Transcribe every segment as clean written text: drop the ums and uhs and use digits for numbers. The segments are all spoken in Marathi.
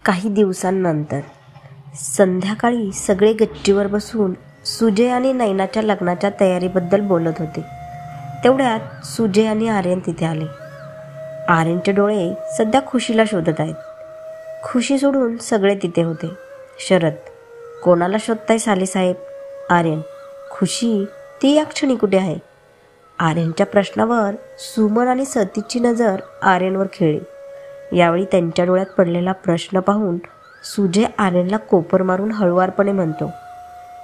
काही दिवसांनंतर संध्याकाळी सगळे गच्चीवर बसून सुजय आणि नैनाच्या लग्नाच्या तयारीबद्दल बोलत होते. तेवढ्यात सुजय आणि आर्यन तिथे आले. आर्यनचे डोळे सध्या खुशीला शोधत आहेत. खुशी सोडून सगळे तिथे होते. शरद, कोणाला शोधताय सालेसाहेब? आर्यन, खुशी ती या क्षणी कुठे आहे? आर्यनच्या प्रश्नावर सुमन आणि सतीशची नजर आर्यनवर खेळली. यावेळी त्यांच्या डोळ्यात पडलेला प्रश्न पाहून सुजय आर्यनला कोपर मारून हळुवारपणे म्हणतो,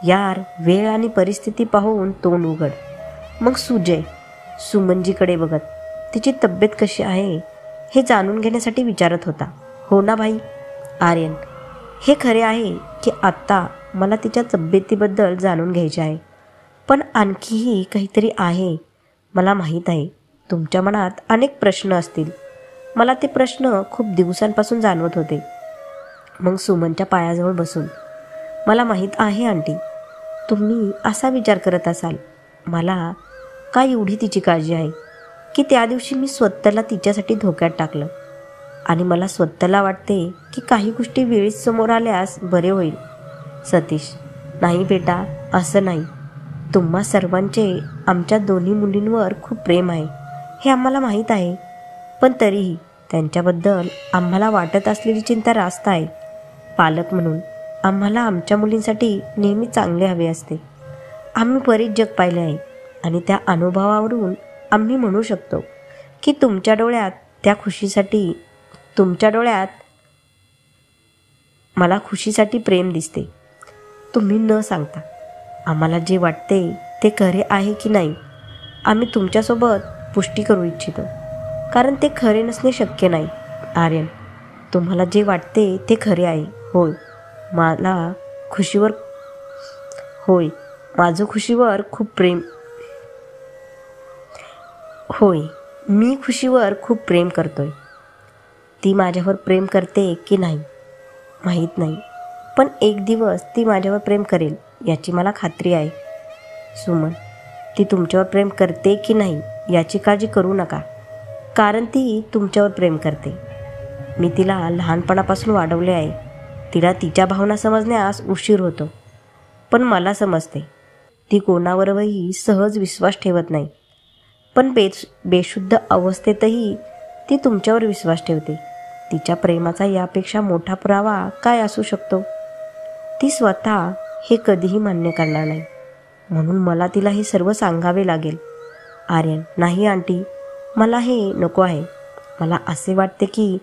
यार, वेळ आणि परिस्थिती पाहून तोंड उघड. मग सुजय सुमनजीकडे बघत तिची तब्येत कशी आहे हे जाणून घेण्यासाठी विचारत होता. हो ना भाई? आर्यन, हे खरे आहे की आत्ता मला तिच्या तब्येतीबद्दल जाणून घ्यायचे आहे, पण आणखीही काहीतरी आहे. मला माहीत आहे तुमच्या मनात अनेक प्रश्न असतील. मला ते प्रश्न खूप दिवसांपासून जाणवत होते. मग सुमनच्या पायाजवळ बसून, मला माहीत आहे आंटी, तुम्ही असा विचार करत असाल, मला का एवढी तिची काळजी आहे की त्या दिवशी मी स्वतःला तिच्यासाठी धोक्यात टाकलं. आणि मला स्वतःला वाटते की काही गोष्टी वेळीच समोर आल्यास बरे होईल. सतीश, नाही बेटा, असं नाही. तुम्हा सर्वांचे आमच्या दोन्ही मुलींवर खूप प्रेम आहे हे आम्हाला माहीत आहे, पण तरीही त्यांच्याबद्दल आम्हाला वाटत असलेली चिंता रास्त आहे. पालक म्हणून आम्हाला आमच्या मुलींसाठी नेहमी चांगले हवे असते. आम्ही बरेच जग पाहिले आहे आणि त्या अनुभवावरून आम्ही म्हणू शकतो की तुमच्या डोळ्यात मला खुशीसाठी प्रेम दिसते. तुम्ही न सांगता आम्हाला जे वाटते ते खरे आहे की नाही आम्ही तुमच्यासोबत पुष्टी करू इच्छितो, कारण ते खरे नसणे शक्य नाही. आर्यन, तुम्हाला जे वाटते ते खरे आहे. होय, माझं खुशीवर खूप प्रेम. होय, मी खुशीवर खूप प्रेम करतोय. ती माझ्यावर प्रेम करते की नाही माहीत नाही, पण एक दिवस ती माझ्यावर प्रेम करेल याची मला खात्री आहे. सुमन, ती तुमच्यावर प्रेम करते की नाही याची काळजी करू नका, कारण ती तुमच्यावर प्रेम करते. मी तिला लहानपणापासून वाढवले आहे. तिला तिच्या भावना समजण्यास उशीर होतो, पण मला समजते. ती कोणावरही सहज विश्वास ठेवत नाही, पण बेशुद्ध अवस्थेतही ती तुमच्यावर विश्वास ठेवते. तिच्या प्रेमाचा यापेक्षा मोठा पुरावा काय असू शकतो? ती स्वतः हे कधीही मान्य करणार नाही, म्हणून मला तिला हे सर्व सांगावे लागेल. आर्यन, नाही आंटी, मला हे नको आहे. मला असे वाटते की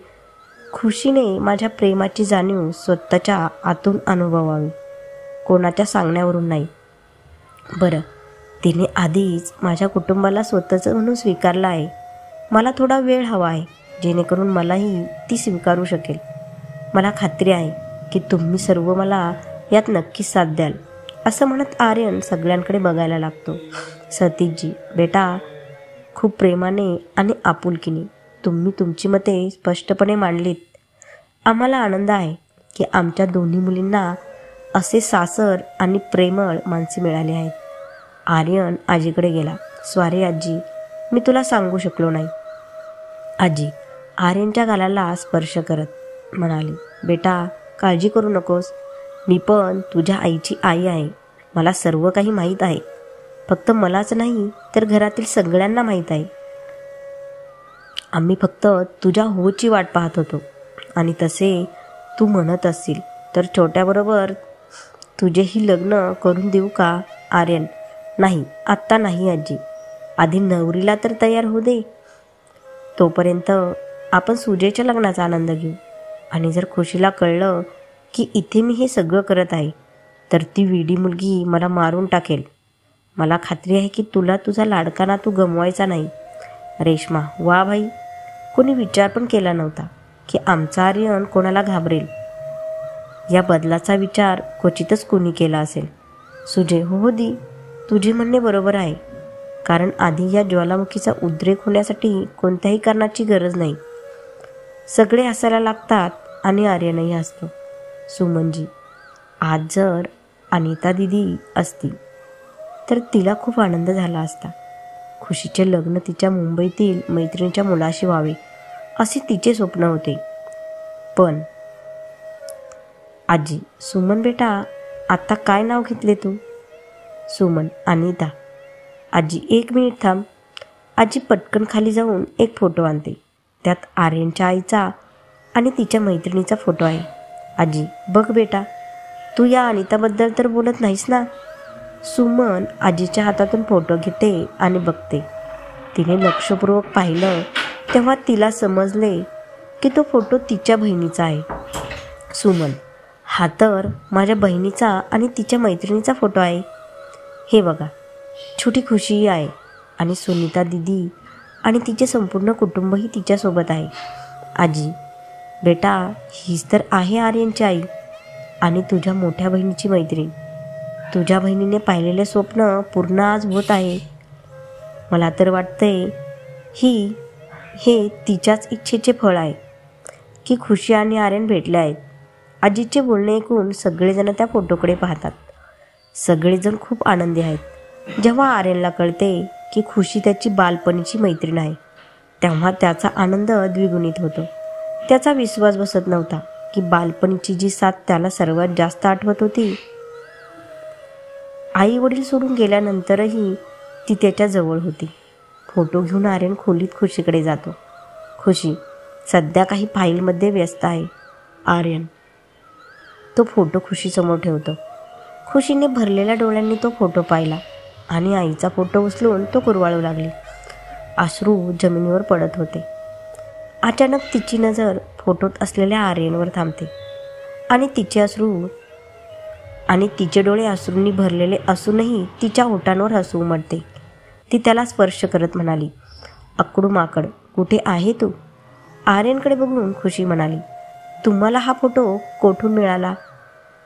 खुशीने माझ्या प्रेमाची जाणीव स्वतःच्या आतून अनुभवावी, कोणाच्या सांगण्यावरून नाही. बरं, तिने आधीच माझ्या कुटुंबाला स्वतःचं म्हणून स्वीकारलं आहे. मला थोडा वेळ हवा आहे जेणेकरून मलाही ती स्वीकारू शकेल. मला खात्री आहे की तुम्ही सर्व मला यात नक्कीच साथ द्याल. असं म्हणत आर्यन सगळ्यांकडे बघायला लागतो. सतीशजी, बेटा, खूप प्रेमाने आणि आपुलकीने तुम्ही तुमची मते स्पष्टपणे मांडलीत. आम्हाला आनंद आहे की आमच्या दोन्ही मुलींना असे सासर आणि प्रेमळ माणसे मिळाले आहेत. आर्यन आजीकडे गेला. सॉरी आजी, मी तुला सांगू शकलो नाही. आजी आर्यनच्या गालाला स्पर्श करत म्हणाली, बेटा, काळजी करू नकोस. मी पण तुझ्या आईची आई आहे. मला सर्व काही माहीत आहे. फक्त मलाच नाही तर घरातील सगळ्यांना माहीत आहे. आम्ही फक्त तुझ्या होची वाट पाहत होतो. आणि तसे तू म्हणत असशील तर छोट्याबरोबर तुझेही लग्न करून देऊ का? आर्यन, नाही, आत्ता नाही आजी. आधी नवरीला तर तयार होऊ दे. तोपर्यंत आपण सुजयच्या लग्नाचा आनंद घेऊ. आणि जर खुशीला कळलं की इथे मी हे सगळं करत आहे तर ती वेडी मुलगी मला मारून टाकेल. मला खात्री आहे की तुला तुझा लाडका नातू गमवायचा नाही. रेश्मा, वा भाई, कोणी विचार पण केला नव्हता की आमचा आर्यन कोणाला घाबरेल. या बदलाचा विचार क्वचितच कोणी केला असेल. सुजय, हो दी, तुझे म्हणणे बरोबर आहे, कारण आधी या ज्वालामुखीचा उद्रेक होण्यासाठी कोणत्याही कारणाची गरज नाही. सगळे हसायला लागतात आणि आर्यनही हसतो. सुमनजी, आज जर अनिता दिदी असती तर तिला खूप आनंद झाला असता. खुशीचे लग्न तिच्या मुंबईतील मैत्रिणीच्या मुलाशी व्हावे असे तिचे स्वप्न होते. पण आजी, सुमन बेटा, आत्ता काय नाव घेतले तू? सुमन, अनिता. आजी, 1 मिनिट थांब. आजी पटकन खाली जाऊन एक फोटो आणते. त्यात आर्यनच्या आईचा आणि तिच्या मैत्रिणीचा फोटो आहे. आजी, बघ बेटा, तू या अनिताबद्दल तर बोलत नाहीस ना? सुमन आजीच्या हातातून फोटो घेते आणि बघते. तिने लक्षपूर्वक पाहिलं तेव्हा तिला समजले की तो फोटो तिच्या बहिणीचा आहे. सुमन, हा तर माझ्या बहिणीचा आणि तिच्या मैत्रिणीचा फोटो आहे. हे बघा, छोटी खुशी आहे आणि सुनीता दिदी आणि तिचे संपूर्ण कुटुंबही तिच्यासोबत आहे. आजी, बेटा, हीच तर आहे आर्यनची आई आणि तुझ्या मोठ्या बहिणीची मैत्रीण. तुझ्या बहिणीने पाहिलेले स्वप्न पूर्ण आज होत आहे. मला तर वाटतंय हे तिच्याच इच्छेचे फळ आहे की खुशी आणि आर्यन भेटले आहेत. आजीचे बोलणे ऐकून सगळेजण त्या फोटोकडे पाहतात. सगळेजण खूप आनंदी आहेत. जेव्हा आर्यनला कळते की खुशी त्याची बालपणीची मैत्रीण आहे तेव्हा त्याचा आनंद द्विगुणित होतो. त्याचा विश्वास बसत नव्हता की बालपणीची जी साथ त्याला सर्वात जास्त आठवत होती, आई वडील सोडून गेल्यानंतरही ती त्याच्या जवळ होती. फोटो घेऊन आर्यन खोलीत खुशीकडे जातो. खुशी सध्या काही फाईलमध्ये व्यस्त आहे. आर्यन तो फोटो खुशीसमोर ठेवतो. खुशीने भरलेल्या डोळ्यांनी तो फोटो पाहिला आणि आईचा फोटो उचलून तो कुरवाळू लागली. अश्रू जमिनीवर पडत होते. अचानक तिची नजर फोटोत असलेल्या आर्यनवर थांबते आणि तिचे डोळे अश्रूंनी भरलेले असूनही तिच्या ओठांवर हसू उमटते. ती त्याला स्पर्श करत म्हणाली, अक्कडू माकड, कुठे आहे तू? आर्यनकडे बघून खुशी म्हणाली, तुम्हाला हा फोटो कोठून मिळाला?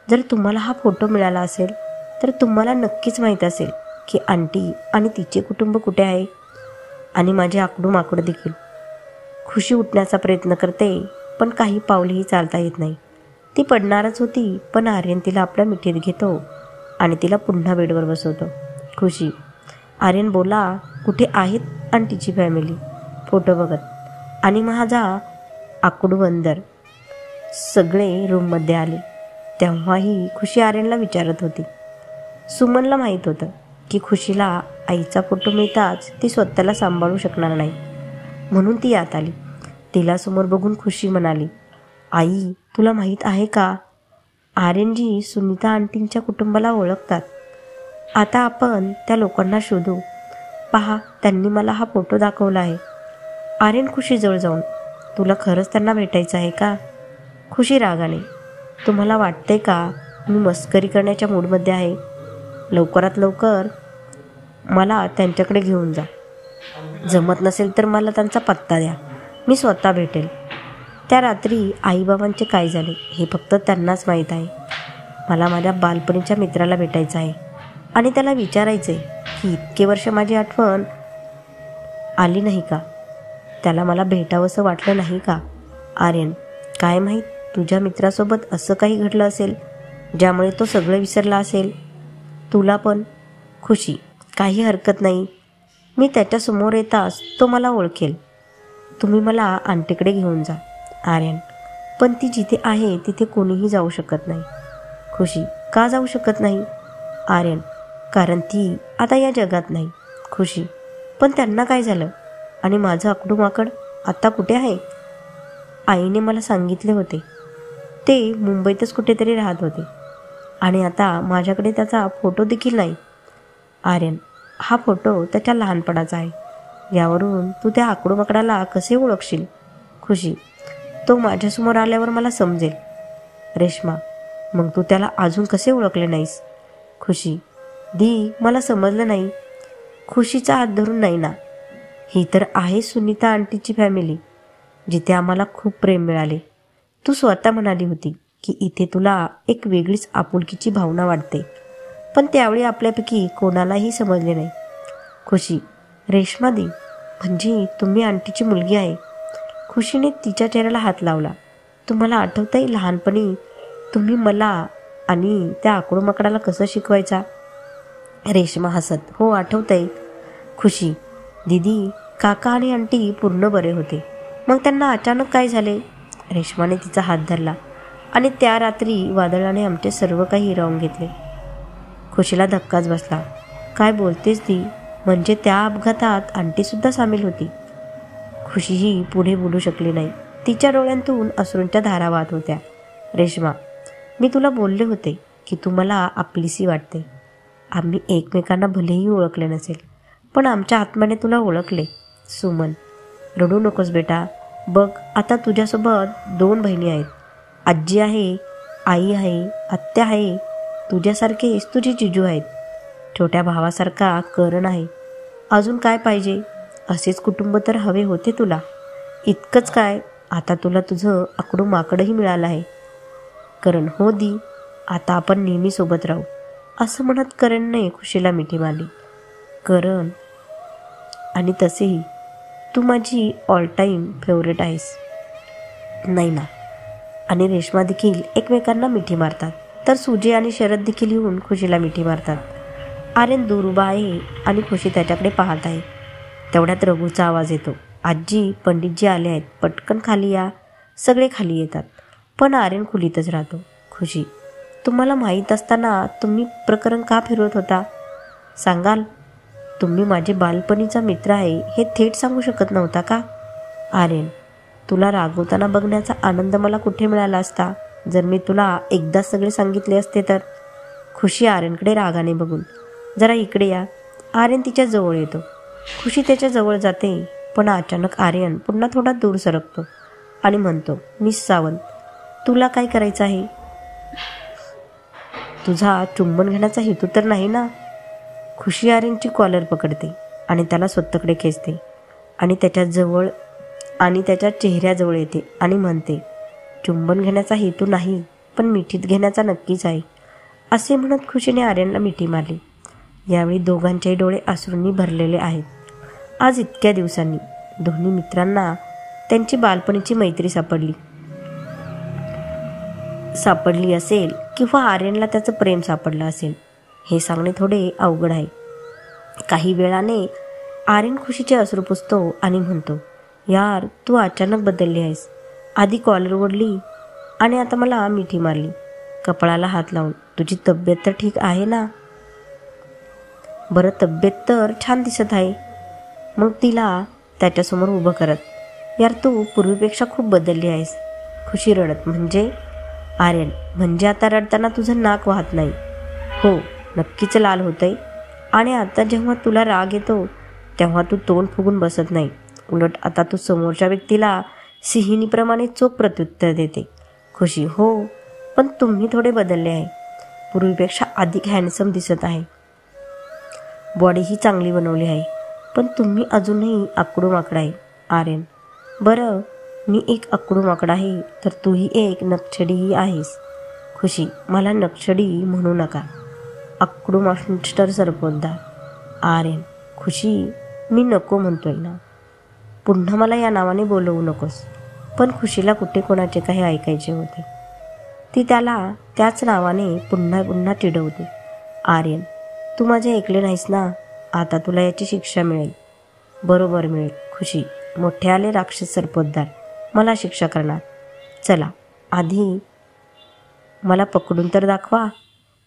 जर तुम्हाला हा फोटो मिळाला असेल तर तुम्हाला नक्कीच माहीत असेल की आंटी आणि तिचे कुटुंब कुठे आहे आणि माझे आकडू माकड देखील. खुशी उठण्याचा प्रयत्न करते पण काही पावलेही चालता येत नाही. ती पडणारच होती पण आर्यन तिला आपल्या मिठीत घेतो आणि तिला पुन्हा बेडवर बसवतो. खुशी, आर्यन बोला, कुठे आहेत आंटीची फॅमिली? फोटो बघत आणि माझा आकडू बंदर. सगळे रूममध्ये आले. तेव्हाही खुशी आर्यनला विचारत होती. सुमनला माहीत होतं की खुशीला आईचा फोटो मिळताच ती स्वतःला सांभाळू शकणार नाही, म्हणून ती आत आली. तिला समोर बघून खुशी म्हणाली, आई, तुला माहीत आहे का, आर्यनजी सुनीता आंटींच्या कुटुंबाला ओळखतात. आता आपण त्या लोकांना शोधू. पहा, त्यांनी मला हा फोटो दाखवला आहे. आर्यन खुशीजवळ जाऊन, तुला खरंच त्यांना भेटायचं आहे का? खुशी रागाने, तुम्हाला वाटते का मी मस्करी करण्याच्या मूडमध्ये आहे? लवकरात लवकर मला त्यांच्याकडे घेऊन जा. जमत नसेल तर मला त्यांचा पत्ता द्या, मी स्वतः भेटेल. त्या रात्री आईबाबांचे काय झाले हे फक्त त्यांनाच माहीत आहे. मला माझ्या बालपणीच्या मित्राला भेटायचं आहे आणि त्याला विचारायचं आहे की इतके वर्ष माझी आठवण आली नाही का? त्याला मला भेटावंसं वाटलं नाही का? आर्यन, काय माहीत, तुझ्या मित्रासोबत असं काही घडलं असेल ज्यामुळे तो सगळं विसरला असेल. तुला पण. खुशी, काही हरकत नाही, मी त्याच्यासमोर येताच तो मला ओळखेल. तुम्ही मला आंटीकडे घेऊन जा. आर्यन, पण ती जिथे आहे तिथे कोणीही जाऊ शकत नाही. खुशी, का जाऊ शकत नाही? आर्यन, कारण ती आता या जगात नाही. खुशी, पण त्यांना काय झालं? आणि माझं आकडू माकड आत्ता कुठे आहे? आईने मला सांगितले होते ते मुंबईतच कुठेतरी राहत होते आणि आता माझ्याकडे त्याचा फोटो देखील नाही. आर्यन, हा फोटो त्याच्या लहानपणाचा आहे. यावरून तू त्या आकडू माकडाला कसे ओळखशील? खुशी, तो माझ्यासमोर आल्यावर मला समजेल. रेश्मा, मग तू त्याला अजून कसे ओळखले नाहीस? खुशी, दी, मला समजलं नाही. खुशीचा हात धरून, नाही ना, ही तर आहे सुनीता आंटीची फॅमिली, जिथे आम्हाला खूप प्रेम मिळाले. तू स्वतः म्हणाली होती की इथे तुला एक वेगळीच आपुलकीची भावना वाटते, पण त्यावेळी आपल्यापैकी कोणालाही समजले नाही. खुशी, रेश्मा दी, म्हणजे तुम्ही आंटीची मुलगी आहे. खुशीने तिच्या चेहऱ्याला हात लावला. तुम्हाला आठवतंय लहानपणी तुम्ही मला आणि त्या आकडू माकडाला कसं शिकवायचा? रेश्मा हसत, हो आठवतंय. खुशी, दीदी, काका आणि आंटी पूर्ण बरे होते, मग त्यांना अचानक काय झाले? रेश्माने तिचा हात धरला आणि त्या रात्री वादळाने आमचे सर्व काही हिरावून घेतले. खुशीला धक्काच बसला. काय बोलतेस ती? म्हणजे त्या अपघातात आंटीसुद्धा सामील होती? खुशीही पुढे बोलू शकली नाही. तिच्या डोळ्यांतून अश्रूंच्या धारा वाहत होत्या. रेश्मा, मी तुला बोलले होते की तू मला आपलीसी वाटते. आम्ही एकमेकांना भलेही ओळखले नसेल, पण आमच्या आत्म्याने तुला ओळखले. सुमन, रडू नकोस बेटा. बघ, आता तुझ्यासोबत 2 बहिणी आहेत. आजी आहे, आई आहे, आत्या आहे. तुझ्यासारखेच तुझे जिजू आहेत. छोट्या भावासारखा करण आहे. अजून काय पाहिजे? असेच कुटुंब तर हवे होते तुला. इतकंच काय, आता तुला तुझं आकडू माकडंही मिळालं आहे. करण, हो दी, आता आपण नेहमी सोबत राहू, असं म्हणत करणने खुशीला मिठी मारली. करण, आणि तसेही तू माझी ऑल टाईम फेवरेट आहेस. नाही ना. आणि रेश्मा देखील एकमेकांना मिठी मारतात. तर सुजय आणि शरद देखील येऊन खुशीला मिठी मारतात. आर्यन दूर उभा आहे आणि खुशी त्याच्याकडे पाहत आहे. तेवढ्यात रघुचा आवाज येतो. आजी, पंडितजी आले आहेत, पटकन खाली या. सगळे खाली येतात, पण आर्यन खोलीतच राहतो. खुशी, तुम्हाला माहीत असताना तुम्ही प्रकरण का फिरवत होता? सांगाल? तुम्ही माझे बालपणीचा मित्र आहे हे थेट सांगू शकत नव्हता का? आर्यन, तुला रागवताना बघण्याचा आनंद मला कुठे मिळाला असता जर मी तुला एकदाच सगळे सांगितले असते तर? खुशी आर्यनकडे रागाने बघून, जरा इकडे या. आर्यन तिच्या जवळ येतो. खुशी त्याच्या जवळ जाते, पण अचानक आर्यन पुन्हा थोडा दूर सरकतो आणि म्हणतो, मिस सावंत, तुला काय करायचं आहे? तुझा चुंबन घेण्याचा हेतू तर नाही ना? खुशी आर्यनची कॉलर पकडते आणि त्याला स्वतःकडे खेचते आणि त्याच्या चेहऱ्याजवळ येते आणि म्हणते, चुंबन घेण्याचा हेतू नाही, पण मिठीत घेण्याचा नक्कीच आहे. असे म्हणत खुशीने आर्यनला मिठी मारली. यावेळी दोघांचेही डोळे अश्रूंनी भरलेले आहेत. आज इतक्या दिवसांनी दोन्ही मित्रांना त्यांची बालपणीची मैत्री सापडली असेल किंवा आर्यनला त्याचं प्रेम सापडलं असेल हे सांगणे थोडे अवघड आहे. काही वेळाने आर्यन खुशीचे अश्रू पुसतो आणि म्हणतो, यार, तू अचानक बदलली आहेस. आधी कॉलर ओढली आणि आता मला मिठी मारली. कपाळाला हात लावून, तुझी तब्येत तर ठीक आहे ना? बरं, तब्येत तर छान दिसत आहे. मग तिला त्याच्यासमोर उभं करत, यार, तू पूर्वीपेक्षा खूप बदलली आहेस. खुशी रडत, म्हणजे? आर्यन, म्हणजे आता रडताना तुझं नाक वाहत नाही. हो, नक्कीच लाल होतंय. आणि आता जेव्हा तुला राग येतो तेव्हा तू तोंड फुगून बसत नाही. उलट आता तू समोरच्या व्यक्तीला सिंहिणीप्रमाणे चोख प्रत्युत्तर देते. खुशी, हो, पण तुम्ही थोडे बदलले आहे. पूर्वीपेक्षा अधिक हँडसम दिसत आहे. बॉडीही चांगली बनवली आहे, पण तुम्ही अजूनही आकडू माकडा आहे. आर्यन, बरं, मी एक आकडू माकडा आहे तर तूही एक नक्षडीही आहेस. खुशी, मला नक्षडी म्हणू नका. आकडू मास्टर सरपोतदार. आर्यन, खुशी, मी नको म्हणतोय ना. पुन्हा मला या नावाने बोलवू नकोस. पण खुशीला कुठे कोणाचे काही ऐकायचे होते. ती त्याला त्याच नावाने पुन्हा पुन्हा चिडवते. आर्यन, तू माझे ऐकले नाहीस ना. आता तुला याची शिक्षा मिळेल. बरोबर मिळेल. खुशी, मोठे आले राक्षस सरपोतदार, मला शिक्षा करणार. चला, आधी मला पकडून तर दाखवा.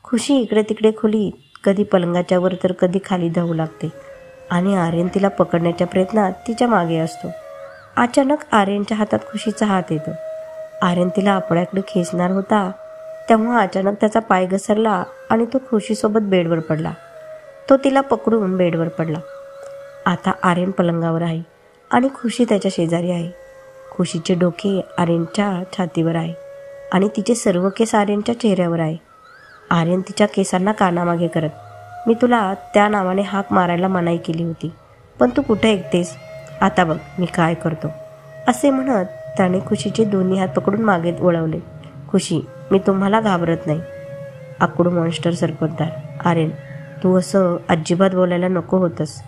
खुशी इकडे तिकडे खोलीत कधी पलंगाच्या वर तर कधी खाली धावू लागते आणि आर्यन तिला पकडण्याच्या प्रयत्नात तिच्या मागे असतो. अचानक आर्यनच्या हातात खुशीचा हात येतो. आर्यन तिला आपल्याकडे खेचणार होता तेव्हा अचानक त्याचा पाय घसरला आणि तो खुशीसोबत बेडवर पडला. तो तिला पकडून बेडवर पडला. आता आर्यन पलंगावर आहे आणि खुशी त्याच्या शेजारी आहे. खुशीचे डोके आर्यनच्या छातीवर आहे आणि तिचे सर्व केस आर्यनच्या चेहऱ्यावर आहे. आर्यन तिच्या केसांना कानामागे करत, मी तुला त्या नावाने हाक मारायला मनाई केली होती, पण तू कुठे ऐकतेस? आता बघ मी काय करतो. असे म्हणत त्याने खुशीचे दोन्ही हात पकडून मागे वळवले. खुशी, मी तुम्हाला घाबरत नाही. आकडू मॉन्स्टर सरपोतदार. आर्यन, तू असं अजिबात बोलायला नको होतंस.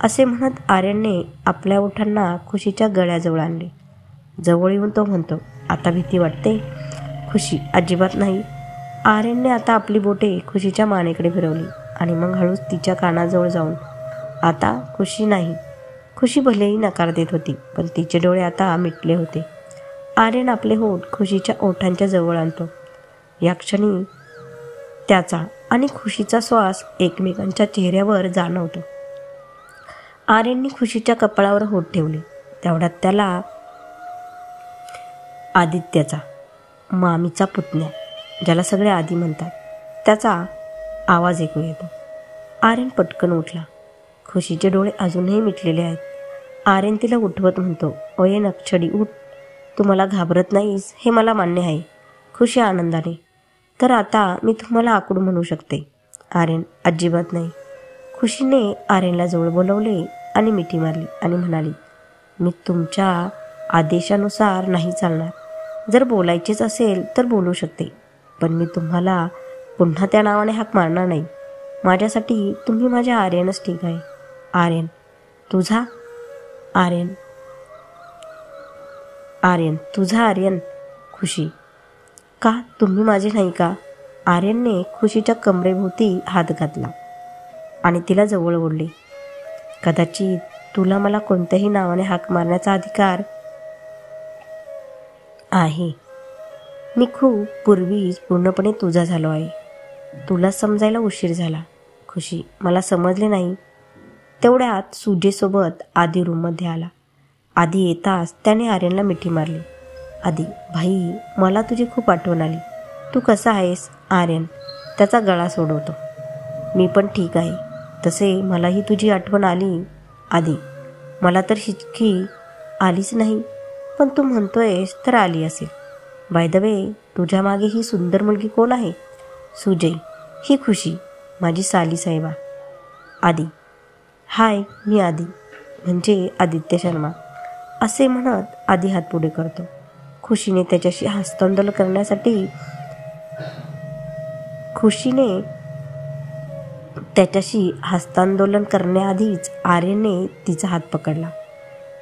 असे म्हणत आर्यनने आपल्या ओठांना खुशीच्या गळ्याजवळ आणले. जवळ येऊन तो म्हणतो, आता भीती वाटते? खुशी, अजिबात नाही. आर्यनने आता आपली बोटे खुशीच्या मानेकडे फिरवली आणि मग हळूच तिच्या कानाजवळ जाऊन, आता खुशी नाही. खुशी भलेही नकार देत होती, पण तिचे डोळे आता मिटले होते. आर्यन आपले होठ खुशीच्या ओठांच्या जवळ आणतो. या क्षणी त्याचा आणि खुशीचा श्वास एकमेकांच्या चेहऱ्यावर जाणवतो. आर्यनने खुशीच्या कपाळावर होठ ठेवले. तेवढ्यात त्याला आदित्यचा, मामीचा पुतण्या, ज्याला सगळे आदी म्हणतात, त्याचा आवाज ऐकू येतो. आर्यन पटकन उठला. खुशीचे डोळे अजूनही मिटलेले आहेत. आर्यन तिला उठवत म्हणतो, "ओये नक्षडी, उठ. तू मला घाबरत नाहीस हे मला मान्य आहे." खुशी आनंदाने, "तर आता मी तुम्हाला आकडू म्हणू शकते." आर्यन, "अजिबात नाही." खुशीने आर्यनला जवळ बोलवले आणि मिठी मारली आणि म्हणाली, "मी तुमच्या आदेशानुसार नाही चालणार. जर बोलायचेच असेल तर बोलू शकते, पण मी तुम्हाला पुन्हा त्या नावाने हाक मारणार नाही. माझ्यासाठी तुम्ही माझ्या आर्यनच ठीक आहे." आर्यन, "तुझा आर्यन, आर्यन, तुझा आर्यन." खुशी, "का तुम्ही माझे नाही का?" आर्यनने खुशीच्या कमरेभोवती हात घातला आणि तिला जवळ ओढले. "कदाचित तुला मला कोणत्याही नावाने हाक मारण्याचा अधिकार आहे. मी खूप पूर्वीच पूर्णपणे तुझा झालो आहे. तुला समजायला उशीर झाला." खुशी, "मला समजले नाही." तेवढ्यात सुजेसोबत आदी रूममध्ये आला. आधी येताच त्याने आर्यनला मिठी मारली. आदी, "भाई, मला तुझी खूप आठवण आली. तू कसा आहेस?" आर्यन त्याचा गळा सोडवतो, "मी पण ठीक आहे. तसे मलाही तुझी आठवण आली." आदी, "मला तर हिचकी आलीच नाही, पण तू म्हणतोयस तर आली असेल. बाय द वे, तुझ्या मागे ही सुंदर मुलगी कोण आहे?" सुजय, "ही खुशी, माझी साली साहेबा." आदी, "हाय, मी आदी, म्हणजे आदित्य शर्मा." असे म्हणत आदी हात पुढे करतो. खुशीने त्याच्याशी हस्तांदोलन करण्याआधीच आर्यनने तिचा हात पकडला.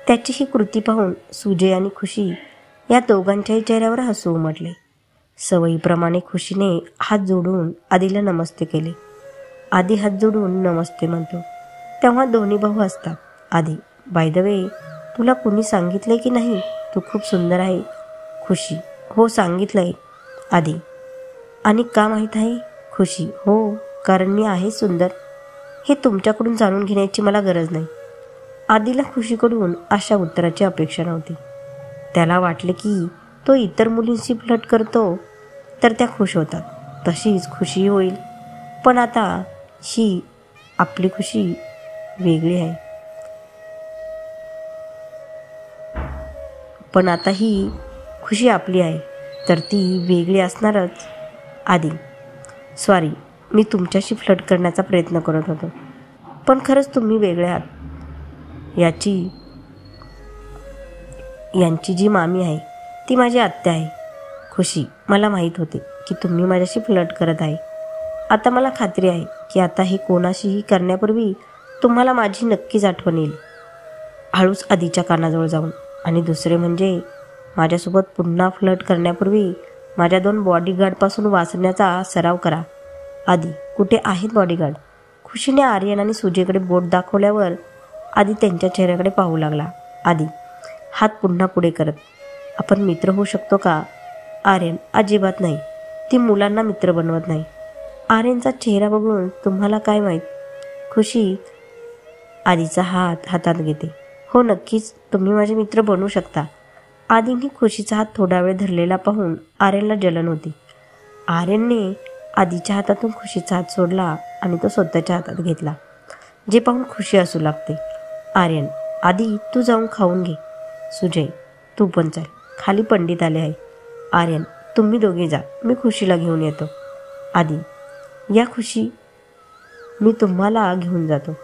त्याची ही कृती पाहून सुजय आणि खुशी या दोघांच्याही चेहऱ्यावर हसू उमटले. सवयीप्रमाणे खुशीने हात जोडून आदीला नमस्ते केले. आदी हात जोडून नमस्ते म्हणतो. तेव्हा दोन्ही भाऊ असतात. आदी, "बाय द वे, तुला कुणी सांगितलंय की नाही तू खूप सुंदर आहे?" खुशी, "हो, सांगितलंय." आदी, "आणि का माहीत आहे?" खुशी, "हो, कारण मी आहे सुंदर. हे तुमच्याकडून जाणून घेण्याची मला गरज नाही." आदीला खुशीकडून अशा उत्तराची अपेक्षा नव्हती. त्याला वाटले की तो इतर मुलींशी फ्लर्ट करतो तर त्या खुश होतात, तशीच खुशी होईल. पण आता ही आपली खुशी वेगळी आहे. पण आता ही खुशी आपली आहे, तर ती वेगळी असणारच. आदी, "सॉरी, मी तुमच्याशी फ्लर्ट करण्याचा प्रयत्न करत होतो, पण खरंच तुम्ही वेगळे आहात. यांची जी मामी आहे ती माझी आत्या आहे." खुशी, "मला माहीत होते की तुम्ही माझ्याशी फ्लर्ट करत आहे. आता मला खात्री आहे की आता हे कोणाशीही करण्यापूर्वी तुम्हाला माझी नक्कीच आठवण येईल." हळूच आदीच्या कानाजवळ जाऊन, "आणि दुसरे म्हणजे माझ्यासोबत पुन्हा फ्लर्ट करण्यापूर्वी माझ्या 2 बॉडीगार्डपासून वाचण्याचा सराव करा." आदी, "कुठे आहेत बॉडीगार्ड?" खुशीने आर्यन आणि सुजेकडे बोट दाखवल्यावर आदी त्यांच्या चेहऱ्याकडे पाहू लागला. आदी हात पुन्हा पुढे करत, "आपण मित्र होऊ शकतो का?" आर्यन, "अजिबात नाही. ती मुलांना मित्र बनवत नाही." आर्यनचा चेहरा बघून, "तुम्हाला काय माहीत?" खुशी आदीचा हात हातात घेते. "हो, नक्कीच तुम्ही माझे मित्र बनू शकता." आदींनी खुशीचा हात थोडा वेळ धरलेला पाहून आर्यनला जलन होती. आर्यनने आदीच्या हातातून खुशीचा हात सोडला आणि तो स्वतःच्या हातात घेतला, जे पाहून खुशी असू लागते. आर्यन, "आदी, तू जाऊन खाऊन घे." सुजय, "तू पण चल, खाली पंडित आले आहे." आर्यन, "तुम्ही दोघे जा, मी खुशीला घेऊन येतो." आदी, "या खुशी, मी तुम्हाला घेऊन जातो."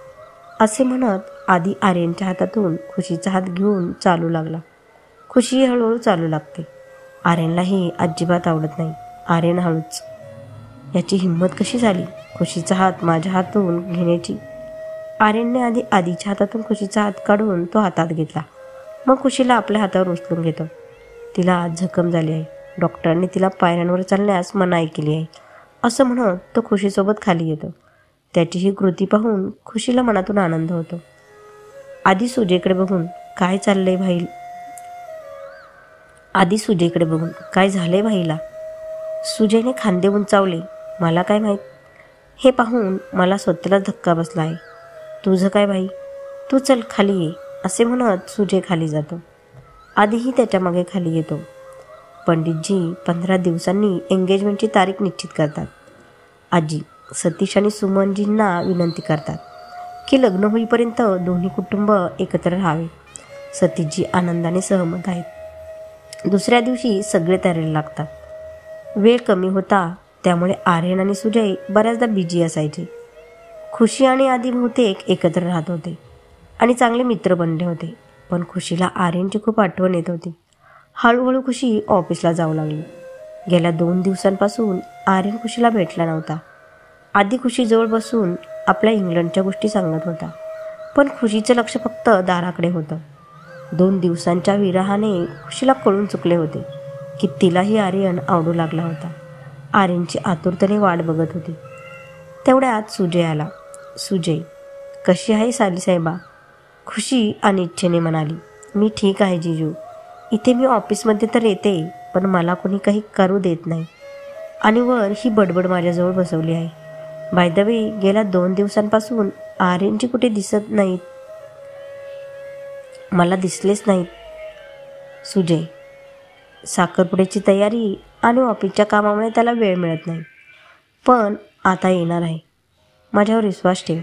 असे म्हणत आदी आर्यनच्या हातातून खुशीचा हात घेऊन चालू लागला. खुशी हळूहळू चालू लागते. आर्यनला हे अजिबात आवडत नाही. आर्यन हळूच, "याची हिंमत कशी झाली खुशीचा हात माझ्या हातून घेण्याची?" आर्यनने आधी आदीच्या हातातून खुशीचा हात काढून तो हातात घेतला. मग खुशीला आपल्या हातावर उचलून घेतो. "तिला जखम झाली आहे. डॉक्टरांनी तिला पायऱ्यांवर चालण्यास मनाई केली आहे." असं म्हणत तो खुशीसोबत खाली येतो. त्याची ही कृती पाहून खुशीला मनातून आनंद होतो. आदी सुजेकडे बघून, "काय चाललंय भाई?" आधी सुजयकडे बघून, काय झालंय बाईला? सुजयने खांदे उंचावले. मला काय माहीत. हे पाहून मला स्वतःला धक्का बसला आहे. तुझं काय बाई, तू चल खाली ये, असे म्हणत सुजय खाली जातो. आधीही त्याच्या मागे खाली येतो. पंडितजी 15 दिवसांनी एंगेजमेंटची तारीख निश्चित करतात. आजी सतीश आणि सुमनजींना विनंती करतात की लग्न होईपर्यंत दोन्ही कुटुंब एकत्र राहावे. सतीशजी आनंदाने सहमत आहेत. दुसऱ्या दिवशी सगळे तयारीला लागतात. वेळ कमी होता, त्यामुळे आर्यन आणि सुजय बऱ्याचदा बिझी असायचे. खुशी आणि आदी बहुतेक एकत्र राहत होते आणि चांगले मित्र बनले होते. पण खुशीला आर्यनची खूप आठवण येत होती. हळूहळू खुशी ऑफिसला जाऊ लागली. गेल्या 2 दिवसांपासून आर्यन खुशीला भेटला नव्हता. आधी खुशीजवळ बसून आपल्या इंग्लंडच्या गोष्टी सांगत होता, पण खुशीचं लक्ष फक्त दाराकडे होतं. 2 दिवसांच्या विरहाने खुशीला कळून चुकले होते की तिलाही आर्यन आवडू लागला होता. आर्यनची आतुरतेने वाट बघत होती. तेवढ्यात सुजय आला. सुजय, कशी आहे सालीसाहेबा? खुशी अनिच्छेने म्हणाली. मी ठीक आहे जिजू. इथे मी ऑफिसमध्ये तर येते, पण मला कोणी काही करू देत नाही. आणि वर ही बडबड माझ्याजवळ बसवली आहे. बाय द वे, गेल्या 2 दिवसांपासून आर्यनची कुठे दिसत नाहीत. मला दिसलेच नाहीत. सुजय, साखरपुड्याची तयारी आणि ऑफिसच्या कामामुळे त्याला वेळ मिळत नाही, पण आता येणार आहे. माझ्यावर विश्वास ठेव.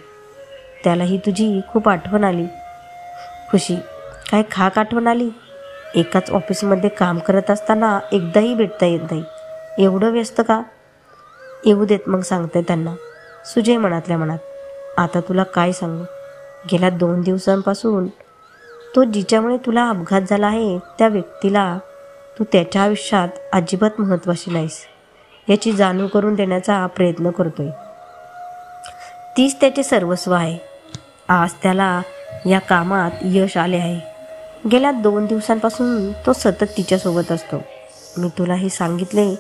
त्यालाही तुझी खूप आठवण आली. खुशी, काय खाक आठवण आली? एकाच ऑफिसमध्ये काम करत असताना एकदाही भेटता येत नाही. एवढं व्यस्त का? येऊ देत, मग सांगते त्यांना. सुजय मनातल्या मनात, आता तुला काय सांगू? गेल्या 2 दिवसांपासून तो जिच्यामुळे तुला अपघात झाला आहे त्या व्यक्तीला तू त्याच्या आयुष्यात अजिबात महत्त्वाची नाहीस याची जाणीव करून देण्याचा प्रयत्न करतोय. तीच त्याचे सर्वस्व आहे. आज त्याला या कामात यश आले आहे. गेल्या 2 दिवसांपासून तो सतत तिच्यासोबत असतो. मी तुला हे सांगितले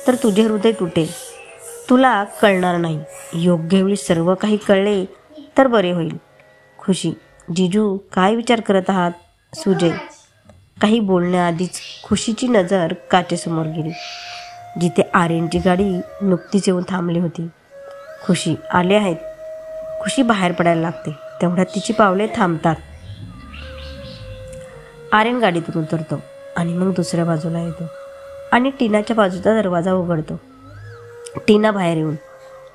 तर तुझे हृदय तुटेल. तुला कळणार नाही. योग्य वेळी सर्व काही कळले तर बरे होईल. खुशी, जिजू काय विचार करत आहात? सुजय, काही बोलण्याआधीच खुशीची नजर काचेसमोर गेली, जिथे आर्यनची गाडी नुकतीच येऊन थांबली होती. खुशी, आले आहेत. खुशी बाहेर पडायला लागते. तेवढ्यात तिची पावले थांबतात. आर्यन गाडीतून उतरतो आणि मग दुसऱ्या बाजूला येतो आणि टीनाच्या बाजूचा दरवाजा उघडतो. टीना बाहेर येऊन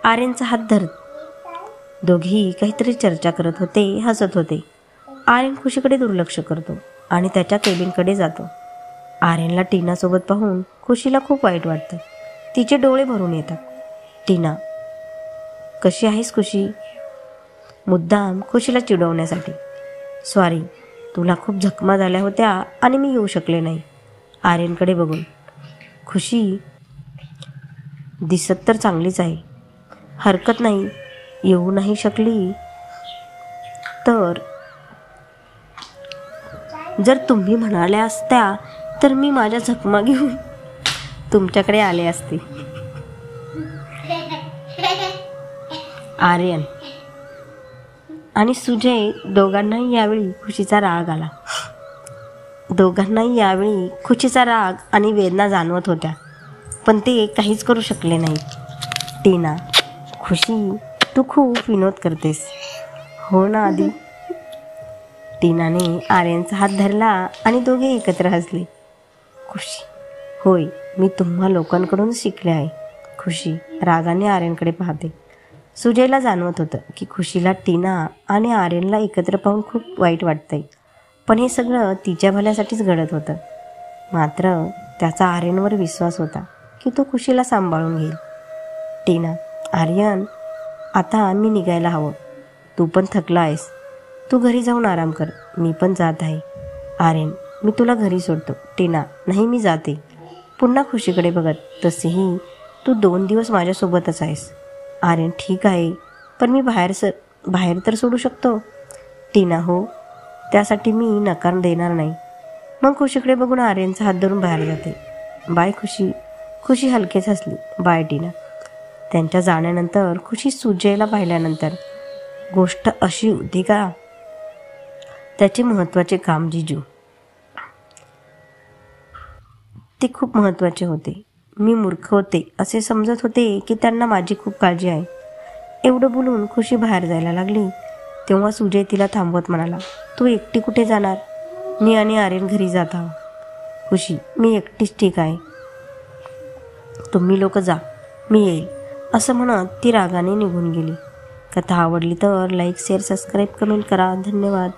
आर्यनचा हात धरत. दोघेही काहीतरी चर्चा करत होते, हसत होते. आर्यन खुशीकडे दुर्लक्ष करतो आणि त्याच्या केबिनकडे जातो. आर्यनला टीनासोबत पाहून खुशीला खूप वाईट वाटतं. तिचे डोळे भरून येतात. टीना, कशी आहेस खुशी? मुद्दाम खुशीला चिडवण्यासाठी. सॉरी, तुला खूप जखमा झाल्या होत्या आणि मी येऊ शकले नाही. आर्यनकडे बघून, खुशी दिसत तर चांगलीच आहे. हरकत नाही, येऊ नाही शकली तर. जर तुम्ही म्हणाल्या असत्या तर मी माझ्या जखमा घेऊन तुमच्याकडे आले असते. आर्यन आणि सुजय दोघांनाही यावेळी खुशीचा राग आला. दोघांनाही यावेळी खुशीचा राग आणि वेदना जाणवत होत्या, पण ते काहीच करू शकले नाहीत. टीना, खुशी, तू खूप विनोद करतेस. हो ना आधी? टीनाने आर्यनचा हात धरला आणि दोघे एकत्र हसले. खुशी, होय, मी तुम्हा लोकांकडून शिकले आहे. खुशी रागाने आर्यनकडे पाहते. सुजयला जाणवत होतं की खुशीला टीना आणि आर्यनला एकत्र पाहून खूप वाईट वाटतंय, पण हे सगळं तिच्या भल्यासाठीच घडत होतं. मात्र त्याचा आर्यनवर विश्वास होता की तो खुशीला सांभाळून घेईल. टीना, आर्यन, आता मी निघायला हवं. तू पण थकला आहेस. तू घरी जाऊन आराम कर. मी पण जात आहे. आर्यन, मी तुला घरी सोडतो. टीना, नाही, मी जाते. पुन्हा खुशीकडे बघत, तसेही तू 2 दिवस माझ्यासोबतच आहेस. आर्यन, ठीक आहे, पण मी बाहेर तर सोडू शकतो. टीना, हो, त्यासाठी मी नकार देणार नाही. मग खुशीकडे बघून आर्यनचा हात धरून बाहेर जाते. बाय खुशी. खुशी हलकेच हसली. बाय टीना. त्यांच्या जाण्यानंतर खुशी सुजयला पाहिल्यानंतर, गोष्ट अशी होती का? त्याचे महत्त्वाचे काम जिजू. ते खूप महत्त्वाचे होते. मी मूर्ख होते असे समजत होते की त्यांना माझी खूप काळजी आहे. एवढं बोलून खुशी बाहेर जायला लागली तेव्हा सुजय तिला थांबवत म्हणाला, तू एकटी कुठे जाणार? मी आणि आर्यन घरी जात आहोत. खुशी, मी एकटीच ठीक आहे. तुम्ही लोक जा, मी येईल असं म्हणत ती रागाने निघून गेली. कथा आवडली तर लाईक, शेअर, सबस्क्राईब, कमेंट करा. धन्यवाद.